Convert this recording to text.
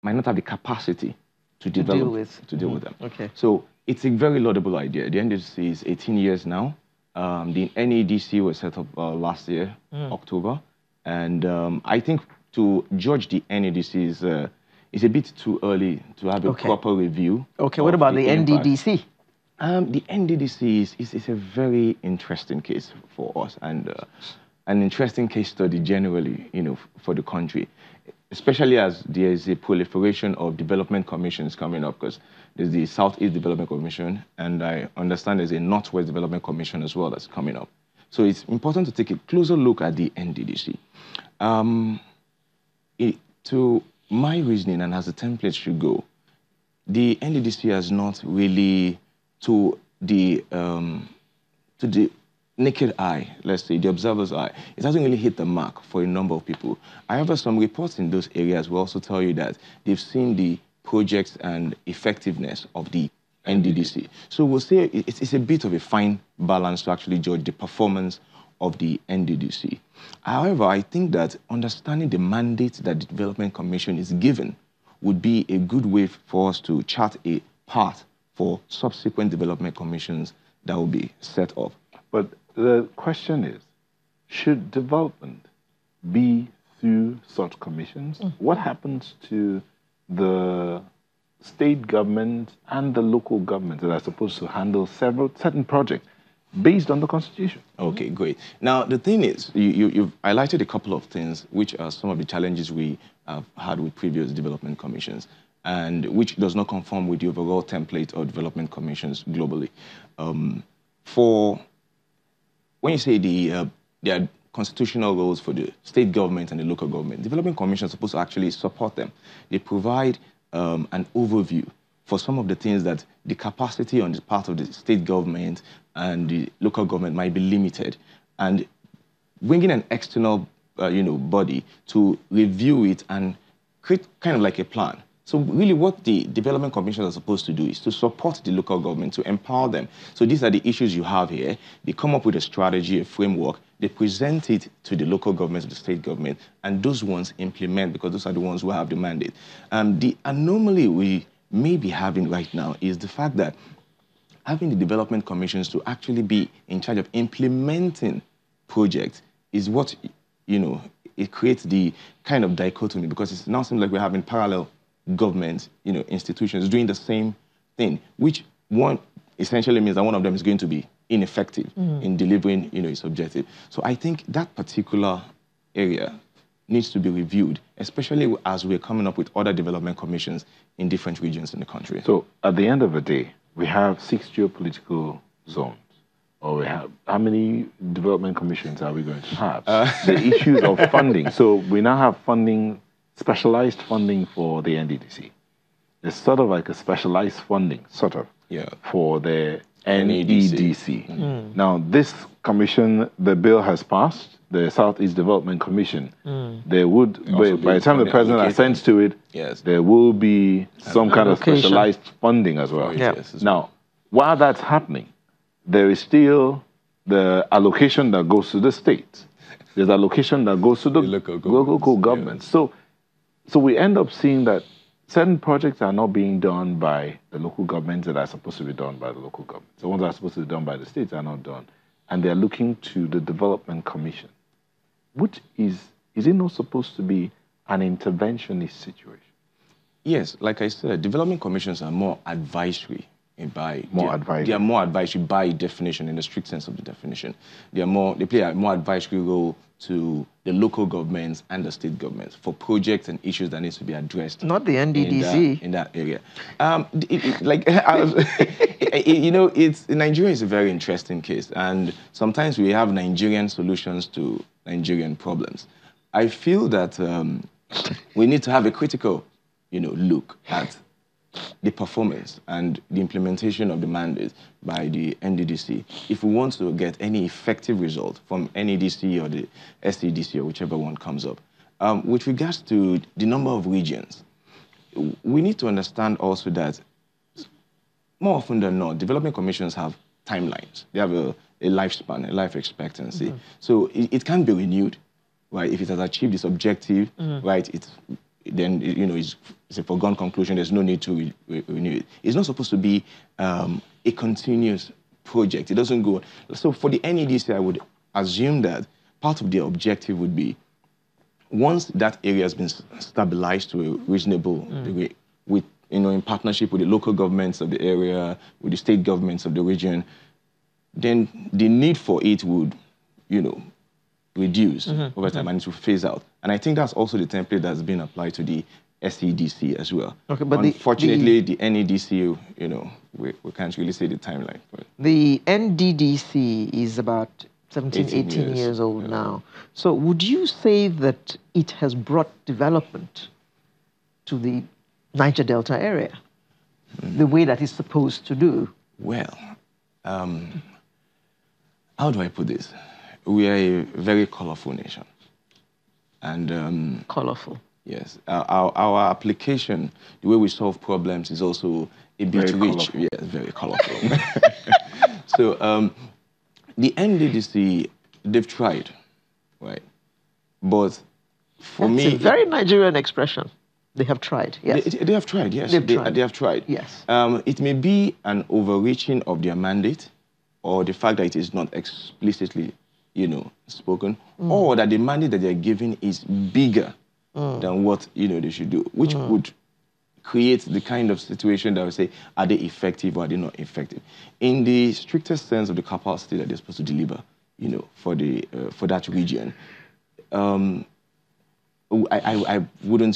might not have the capacity to deal with them. Okay. So it's a very laudable idea. The NDDC is 18 years now. The NEDC was set up last year, October. And I think to judge the NEDC is a bit too early to have a proper review. Okay, what about the NDDC? The NDDC is a very interesting case for us, and an interesting case study generally, for the country, especially as there is a proliferation of development commissions coming up, because there's the Southeast Development Commission, and I understand there's a Northwest Development Commission as well that's coming up. So it's important to take a closer look at the NDDC. To my reasoning, and as the template should go, the NDDC has not really, to the naked eye, let's say, the observer's eye, it hasn't really hit the mark for a number of people. However, some reports in those areas will also tell you that they've seen the projects and effectiveness of the NDDC. So we'll say it's a bit of a fine balance to actually judge the performance of the NDDC. However, I think that understanding the mandate that the Development Commission is given would be a good way for us to chart a path for subsequent development commissions that will be set up. But the question is, should development be through such commissions? What happens to the state government and the local government that are supposed to handle certain projects based on the Constitution? Okay, great. Now, the thing is, you've highlighted a couple of things, which are some of the challenges we have had with previous development commissions, and which does not conform with the overall template of development commissions globally. When you say there are constitutional roles for the state government and the local government, development commissions are supposed to actually support them. They provide an overview for some of the things that the capacity on the part of the state government and the local government might be limited, and bringing an external body to review it and create kind of like a plan. So really what the development commissions are supposed to do is to support the local government, to empower them. So these are the issues you have here. They come up with a strategy, a framework, they present it to the local government, to the state government, and those ones implement, because those are the ones who have the mandate. The anomaly we may be having right now is the fact that having the development commissions to actually be in charge of implementing projects is what, it creates the kind of dichotomy, because it now seems like we're having parallel government, institutions doing the same thing, which one essentially means that one of them is going to be ineffective in delivering, its objective. So I think that particular area needs to be reviewed, especially as we're coming up with other development commissions in different regions in the country. So at the end of the day, we have 6 geopolitical zones. Or we have, how many development commissions are we going to have? The issues of funding. So we now have funding, specialized funding for the NDDC. It's sort of like a specialized funding, for the NEDC. Now, this commission, the bill has passed, the Southeast Development Commission. There would, by the time the president assents to it, there will be some kind of specialized funding as well. Now, while that's happening, there is still the allocation that goes to the states. There's allocation that goes to the local governments. So we end up seeing that certain projects are not being done by the local governments that are supposed to be done by the local governments. The ones that are supposed to be done by the states are not done. And they're looking to the Development Commission, which is it not supposed to be an interventionist situation? Yes, like I said, development commissions are more advisory. They are more advisory by definition, in the strict sense of the definition. They play a more advisory role to the local governments and the state governments for projects and issues that needs to be addressed. Not the NDDC. In that area. Nigeria is a very interesting case, and sometimes we have Nigerian solutions to Nigerian problems. I feel that we need to have a critical, look at the performance and the implementation of the mandate by the NDDC if we want to get any effective result from NEDC or the SEDC or whichever one comes up. With regards to the number of regions, we need to understand also that more often than not, development commissions have timelines. They have a lifespan, a life expectancy. So it can be renewed, right? If it has achieved its objective, right, then it's a foregone conclusion. There's no need to renew it. It's not supposed to be a continuous project. It doesn't go. So for the NEDC, I would assume that part of the objective would be, once that area has been stabilized to a reasonable degree, with in partnership with the local governments of the area, with the state governments of the region, then the need for it would, reduce over time, and it will phase out. And I think that's also the template that's been applied to the SEDC as well. Okay, but unfortunately, the NEDC, we can't really say the timeline. But the NDDC is about 17, 18 years old now. So would you say that it has brought development to the Niger Delta area the way that it's supposed to do? Well, how do I put this? We are a very colorful nation. And colorful. Yes. Our application, the way we solve problems, is also a bit rich. Yes, very colorful. So the NDDC, they've tried, right? But for me... It's a very Nigerian expression. They have tried, yes. They have tried, yes. They have tried. Yes. It may be an overreaching of their mandate, or the fact that it is not explicitly, spoken, or that the mandate that they're giving is bigger than what, they should do, which would create the kind of situation that we say, are they effective or are they not effective? In the strictest sense of the capacity that they're supposed to deliver, for that region, I wouldn't